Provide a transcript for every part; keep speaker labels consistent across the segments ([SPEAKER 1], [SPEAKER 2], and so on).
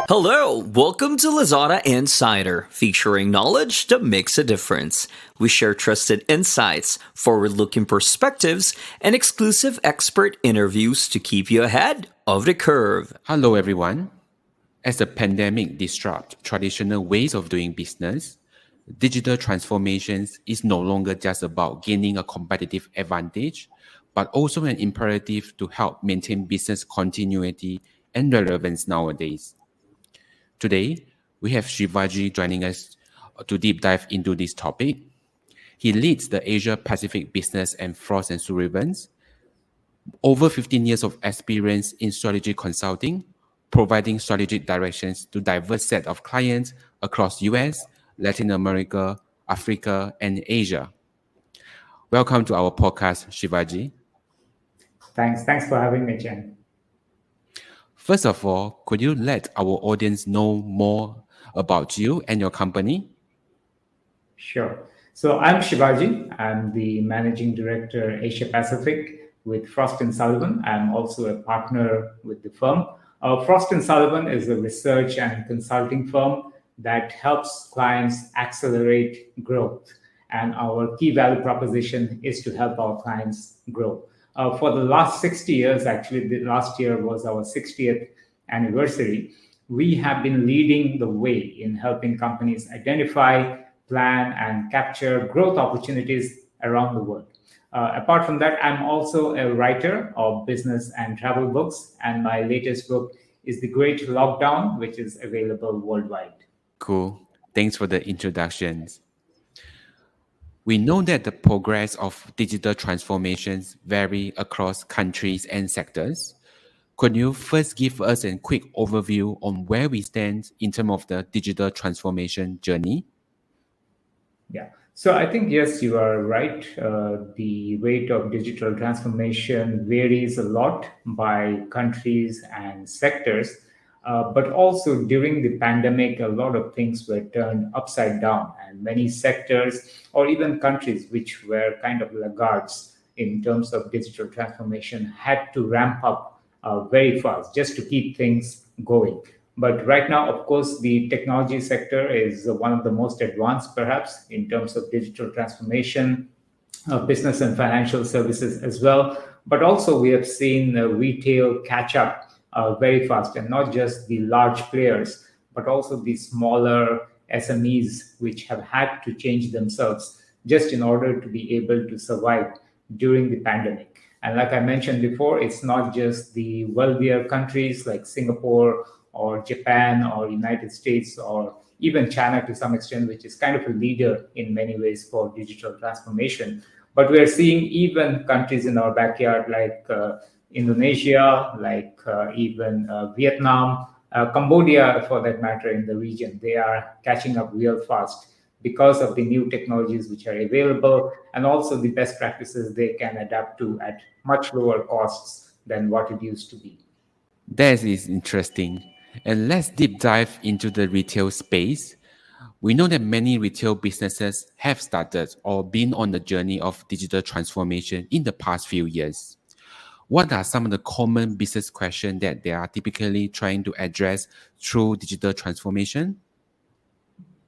[SPEAKER 1] Hello, welcome to Lazada Insider, featuring knowledge that makes a difference. We share trusted insights, forward-looking perspectives, and exclusive expert interviews to keep you ahead of the curve.
[SPEAKER 2] Hello, everyone. As the pandemic disrupts traditional ways of doing business, digital transformations is no longer just about gaining a competitive advantage, but also an imperative to help maintain business continuity and relevance nowadays. Today, we have Shivaji joining us to deep dive into this topic. He leads the Asia Pacific business and Frost and Sullivan's, over 15 years of experience in strategy consulting, providing strategic directions to diverse set of clients across US, Latin America, Africa, and Asia. Welcome to our podcast, Shivaji.
[SPEAKER 3] Thanks for having me, Jen.
[SPEAKER 2] First of all, could you let our audience know more about you and your company?
[SPEAKER 3] Sure. So I'm Shivaji. I'm the Managing Director, Asia Pacific with Frost Sullivan. I'm also a partner with the firm. Frost Sullivan is a research and consulting firm that helps clients accelerate growth. And our key value proposition is to help our clients grow. For the last 60 years, actually, the last year was our 60th anniversary, we have been leading the way in helping companies identify, plan, and capture growth opportunities around the world. Apart from that, I'm also a writer of business and travel books, and my latest book is The Great Lockdown, which is available worldwide.
[SPEAKER 2] Cool. Thanks for the introductions. We know that the progress of digital transformations vary across countries and sectors. Could you first give us a quick overview on where we stand in terms of the digital transformation journey?
[SPEAKER 3] Yeah. So I think, yes, you are right. The rate of digital transformation varies a lot by countries and sectors. But also during the pandemic, a lot of things were turned upside down, and many sectors or even countries which were kind of laggards in terms of digital transformation had to ramp up very fast just to keep things going. But right now, of course, the technology sector is one of the most advanced, perhaps, in terms of digital transformation, business and financial services as well. But also, we have seen retail catch up very fast, and not just the large players, but also the smaller SMEs, which have had to change themselves just in order to be able to survive during the pandemic. And like I mentioned before, it's not just the wealthier countries like Singapore or Japan or United States or even China to some extent, which is kind of a leader in many ways for digital transformation. But we're seeing even countries in our backyard like Indonesia, like even Vietnam, Cambodia, for that matter, in the region. They are catching up real fast because of the new technologies which are available and also the best practices they can adapt to at much lower costs than what it used to be.
[SPEAKER 2] That is interesting. And let's deep dive into the retail space. We know that many retail businesses have started or been on the journey of digital transformation in the past few years. What are some of the common business questions that they are typically trying to address through digital transformation?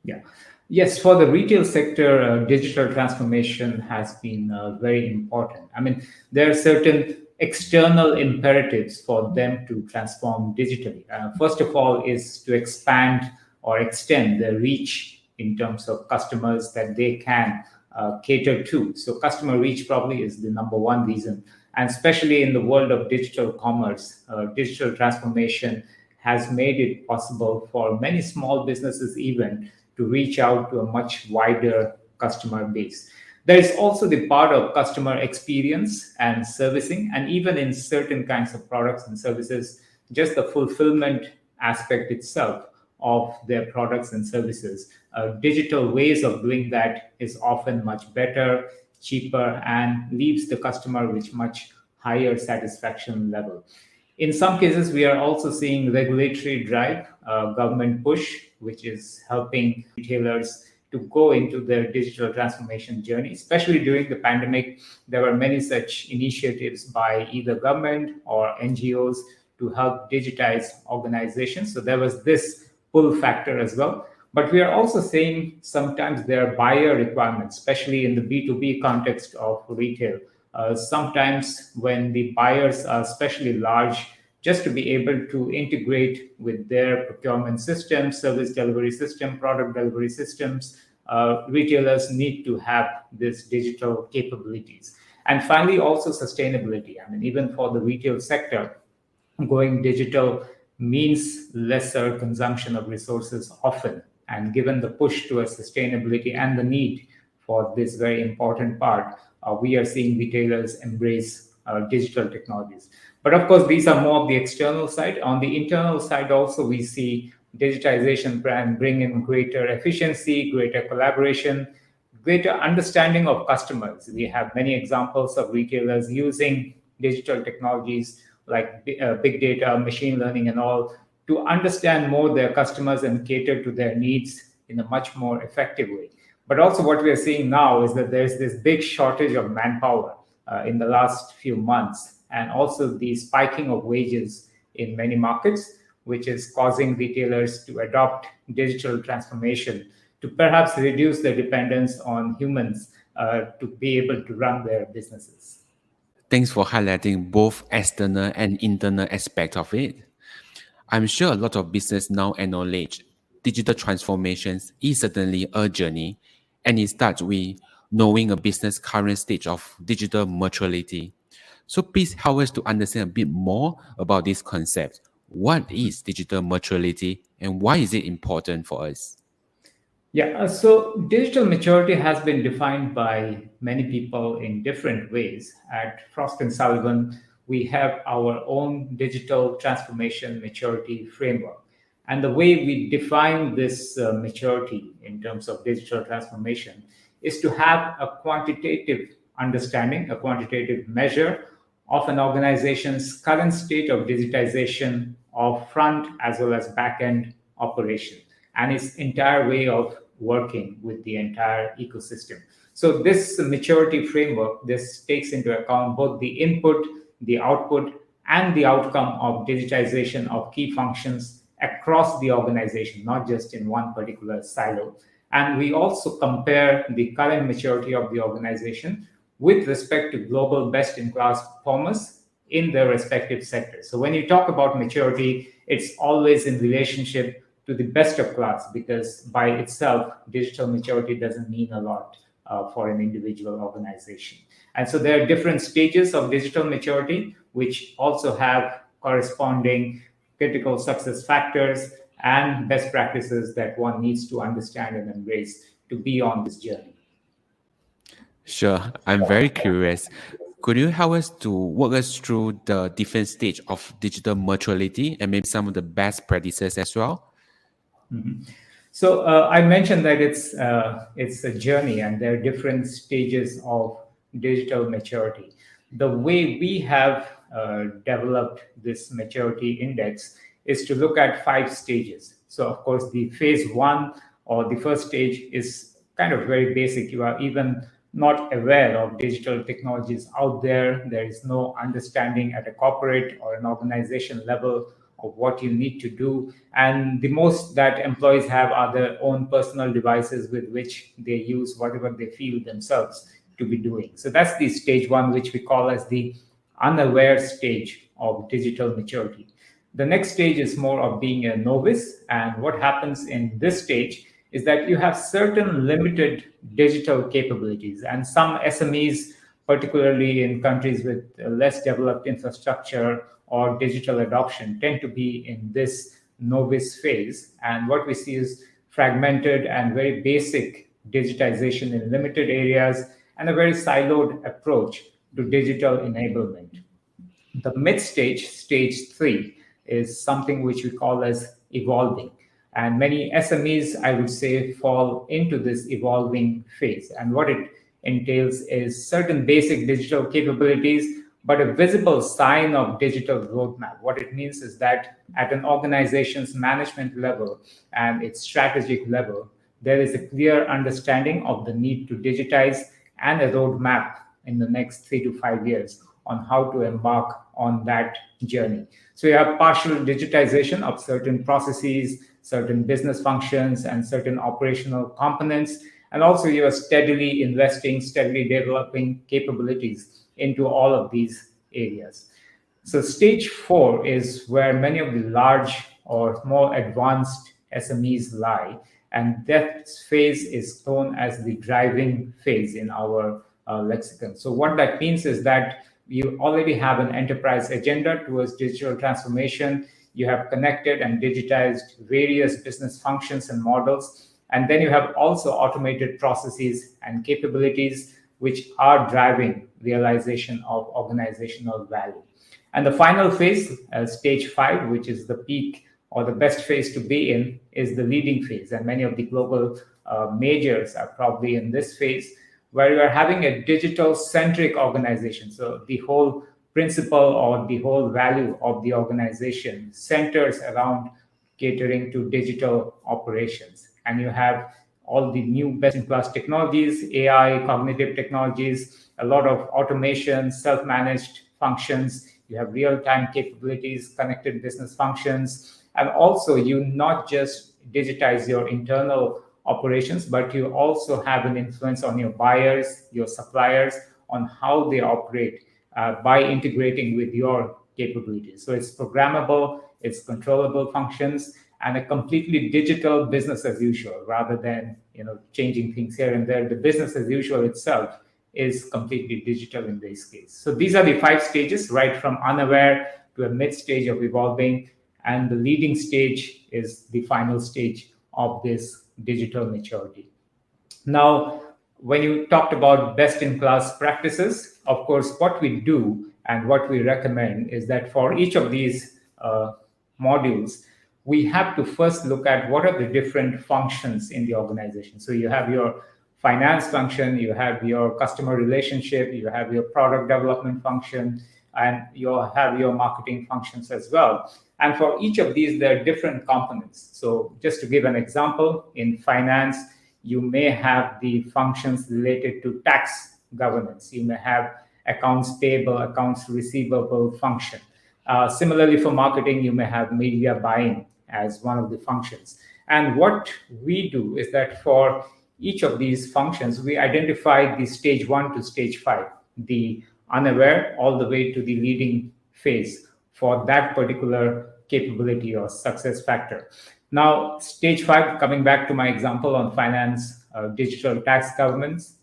[SPEAKER 3] Yeah. Yes, for the retail sector, digital transformation has been very important. I mean, there are certain external imperatives for them to transform digitally. First of all, is to expand or extend the reach in terms of customers that they can cater to. So, customer reach probably is the number one reason. And especially in the world of digital commerce, digital transformation has made it possible for many small businesses even to reach out to a much wider customer base. There is also the part of customer experience and servicing, and even in certain kinds of products and services, just the fulfillment aspect itself of their products and services. Digital ways of doing that is often much better, cheaper, and leaves the customer with much higher satisfaction level. In some cases, we are also seeing regulatory drive, government push, which is helping retailers to go into their digital transformation journey. Especially during the pandemic, there were many such initiatives by either government or NGOs to help digitize organizations. So there was this pull factor as well. But we are also seeing sometimes there are buyer requirements, especially in the B2B context of retail. Sometimes when the buyers are especially large, just to be able to integrate with their procurement system, service delivery system, product delivery systems, retailers need to have this digital capabilities. And finally, also sustainability. I mean, even for the retail sector, going digital means lesser consumption of resources often. And given the push towards sustainability and the need for this very important part, we are seeing retailers embrace digital technologies. But of course, these are more of the external side. On the internal side, also, we see digitization brand bring in greater efficiency, greater collaboration, greater understanding of customers. We have many examples of retailers using digital technologies like big data, machine learning, and all to understand more their customers and cater to their needs in a much more effective way. But also, what we are seeing now is that there's this big shortage of manpower in the last few months, and also the spiking of wages in many markets, which is causing retailers to adopt digital transformation to perhaps reduce their dependence on humans to be able to run their businesses.
[SPEAKER 2] Thanks for highlighting both external and internal aspects of it. I'm sure a lot of business now acknowledge digital transformations is certainly a journey, and it starts with knowing a business current stage of digital maturity. So please help us to understand a bit more about this concept. What is digital maturity and why is it important for us?
[SPEAKER 3] Yeah, so digital maturity has been defined by many people in different ways. At Frost and Sullivan, we have our own digital transformation maturity framework. And the way we define this maturity in terms of digital transformation is to have a quantitative understanding, a quantitative measure of an organization's current state of digitization of front as well as back end operation and its entire way of working with the entire ecosystem. So this maturity framework, this takes into account both the input, the output, and the outcome of digitization of key functions across the organization, not just in one particular silo. And we also compare the current maturity of the organization with respect to global best-in-class performers in their respective sectors. So when you talk about maturity, it's always in relationship to the best of class, because by itself, digital maturity doesn't mean a lot for an individual organization. And so there are different stages of digital maturity, which also have corresponding critical success factors and best practices that one needs to understand and embrace to be on this journey.
[SPEAKER 2] Sure, I'm very curious. Could you help us to walk us through the different stage of digital maturity and maybe some of the best practices as well?
[SPEAKER 3] So I mentioned that it's a journey, and there are different stages of digital maturity. The way we have developed this maturity index is to look at 5 stages. So of course, the phase 1 or the first stage is kind of very basic. You are even not aware of digital technologies out there. There is no understanding at a corporate or an organization level of what you need to do. And the most that employees have are their own personal devices with which they use whatever they feel themselves to be doing. So that's the stage 1, which we call as the unaware stage of digital maturity. The next stage is more of being a novice. And what happens in this stage is that you have certain limited digital capabilities, and some SMEs, particularly in countries with less developed infrastructure or digital adoption, tend to be in this novice phase. And what we see is fragmented and very basic digitization in limited areas and a very siloed approach to digital enablement. The mid stage, stage 3, is something which we call as evolving. And many SMEs, I would say, fall into this evolving phase. And what it entails is certain basic digital capabilities, but a visible sign of digital roadmap. What it means is that at an organization's management level and its strategic level, there is a clear understanding of the need to digitize and a roadmap in the next 3 to 5 years on how to embark on that journey. So you have partial digitization of certain processes, certain business functions, and certain operational components. And also you are steadily investing, steadily developing capabilities into all of these areas. So stage 4 is where many of the large or more advanced SMEs lie, and that phase is known as the driving phase in our lexicon. So what that means is that you already have an enterprise agenda towards digital transformation. You have connected and digitized various business functions and models, and then you have also automated processes and capabilities which are driving realization of organizational value. And the final phase, stage 5, which is the peak or the best phase to be in, is the leading phase. And many of the global majors are probably in this phase, where you are having a digital-centric organization. So the whole principle or the whole value of the organization centers around catering to digital operations. And you have all the new best-in-class technologies, AI, cognitive technologies, a lot of automation, self-managed functions. You have real-time capabilities, connected business functions, and also you not just digitize your internal operations, but you also have an influence on your buyers, your suppliers, on how they operate by integrating with your capabilities. So it's programmable, it's controllable functions, and a completely digital business as usual, rather than changing things here and there. The business as usual itself is completely digital in this case. So these are the 5 stages, right from unaware to a mid stage of evolving, and the leading stage is the final stage of this digital maturity. Now, when you talked about best-in-class practices, of course, what we do and what we recommend is that for each of these modules, we have to first look at what are the different functions in the organization. So you have your finance function, you have your customer relationship, you have your product development function, and you have your marketing functions as well. And for each of these, there are different components. So just to give an example, in finance, you may have the functions related to tax governance. You may have accounts payable, accounts receivable function. Similarly, for marketing, you may have media buying as one of the functions. And what we do is that for each of these functions, we identify the stage 1 to stage 5, the unaware all the way to the leading phase for that particular capability or success factor. Now, stage 5, coming back to my example on finance, digital tax governance,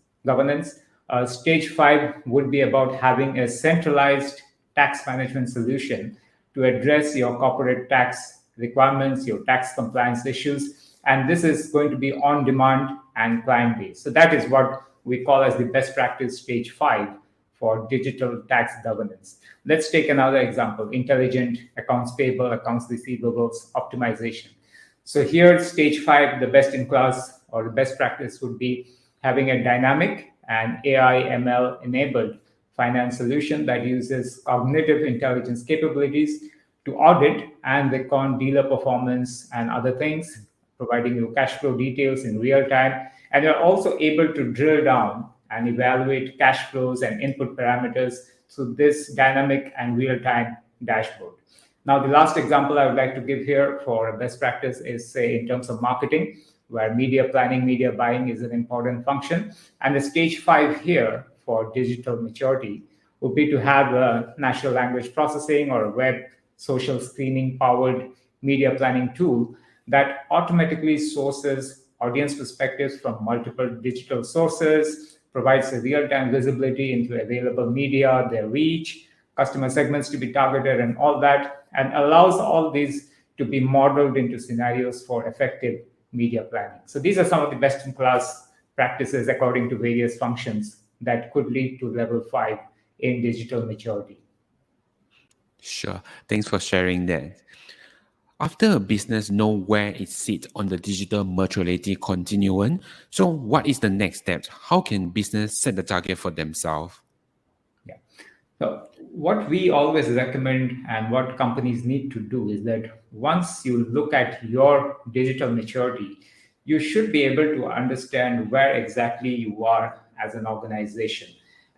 [SPEAKER 3] stage 5 would be about having a centralized tax management solution to address your corporate tax requirements, your tax compliance issues. And this is going to be on demand and client based. So that is what we call as the best practice stage 5 for digital tax governance. Let's take another example, intelligent accounts payable, accounts receivables optimization. So here, stage 5, the best in class or the best practice would be having a dynamic and AI ML enabled finance solution that uses cognitive intelligence capabilities to audit and record dealer performance and other things, providing you cash flow details in real time. And you're also able to drill down and evaluate cash flows and input parameters through this dynamic and real-time dashboard. Now, the last example I would like to give here for a best practice is, say, in terms of marketing, where media planning, media buying is an important function. And the stage 5 here for digital maturity would be to have a natural language processing or a web social screening powered media planning tool that automatically sources audience perspectives from multiple digital sources, provides a real-time visibility into available media, their reach, customer segments to be targeted, and all that, and allows all these to be modeled into scenarios for effective media planning. So these are some of the best-in-class practices according to various functions that could lead to level 5 in digital maturity.
[SPEAKER 2] Sure. Thanks for sharing that. After a business know where it sits on the digital maturity continuum, so what is the next step? How can business set the target for themselves?
[SPEAKER 3] Yeah. So what we always recommend and what companies need to do is that once you look at your digital maturity, you should be able to understand where exactly you are as an organization.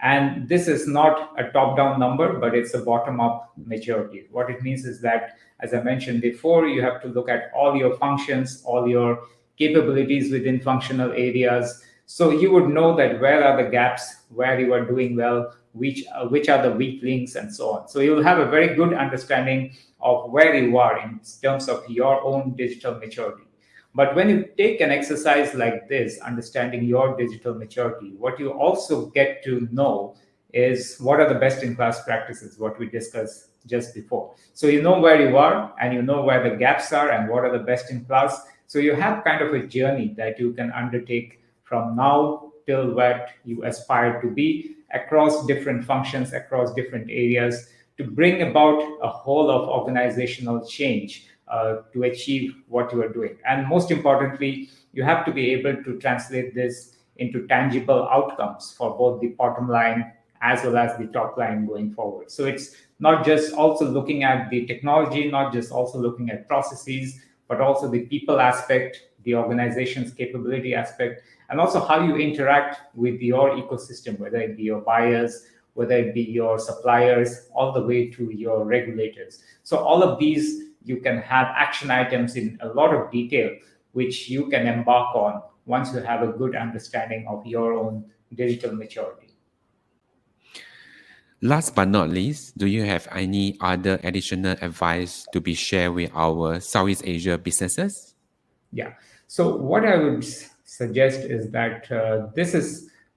[SPEAKER 3] And this is not a top down number, but it's a bottom up maturity. What it means is that, as I mentioned before, you have to look at all your functions, all your capabilities within functional areas. So you would know that where are the gaps, where you are doing well, which are the weak links, and so on. So you'll have a very good understanding of where you are in terms of your own digital maturity. But when you take an exercise like this, understanding your digital maturity, what you also get to know is what are the best in class practices, what we discussed just before. So you know where you are and you know where the gaps are and what are the best in class. So you have kind of a journey that you can undertake from now till what you aspire to be across different functions, across different areas, to bring about a whole of organizational change to achieve what you are doing. And most importantly, you have to be able to translate this into tangible outcomes for both the bottom line as well as the top line going forward. So it's not just also looking at the technology, not just also looking at processes, but also the people aspect, the organization's capability aspect, and also how you interact with your ecosystem, whether it be your buyers, whether it be your suppliers, all the way to your regulators. So all of these, you can have action items in a lot of detail, which you can embark on once you have a good understanding of your own digital maturity.
[SPEAKER 2] Last but not least, do you have any other additional advice to be shared with our Southeast Asia businesses?
[SPEAKER 3] Yeah. So what I would suggest is that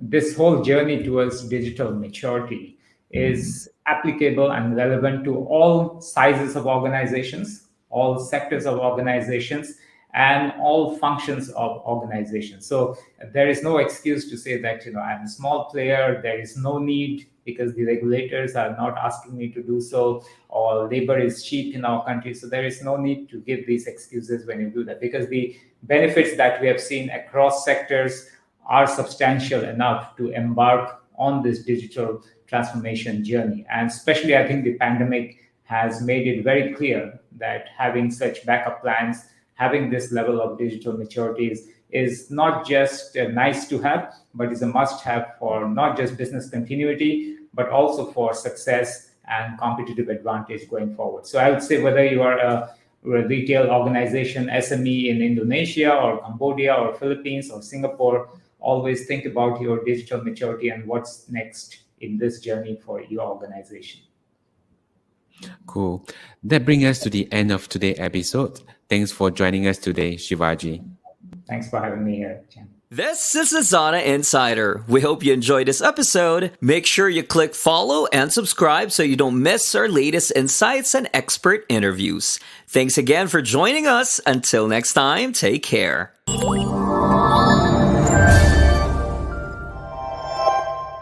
[SPEAKER 3] this whole journey towards digital maturity is applicable and relevant to all sizes of organizations, all sectors of organizations, and all functions of organizations. So there is no excuse to say that I'm a small player. There is no need because the regulators are not asking me to do so, or labor is cheap in our country. So there is no need to give these excuses when you do that, because the benefits that we have seen across sectors are substantial enough to embark on this digital transformation journey. And especially, I think the pandemic has made it very clear that having such backup plans, having this level of digital maturity is not just nice to have, but is a must have for not just business continuity, but also for success and competitive advantage going forward. So I would say whether you are a retail organization, SME in Indonesia or Cambodia or Philippines or Singapore, always think about your digital maturity and what's next in this journey for your organization.
[SPEAKER 2] Cool. That brings us to the end of today's episode. Thanks for joining us today, Shivaji.
[SPEAKER 3] Thanks for having me here, Chen.
[SPEAKER 1] This is Lazada Insider. We hope you enjoyed this episode. Make sure you click follow and subscribe so you don't miss our latest insights and expert interviews. Thanks again for joining us. Until next time, take care.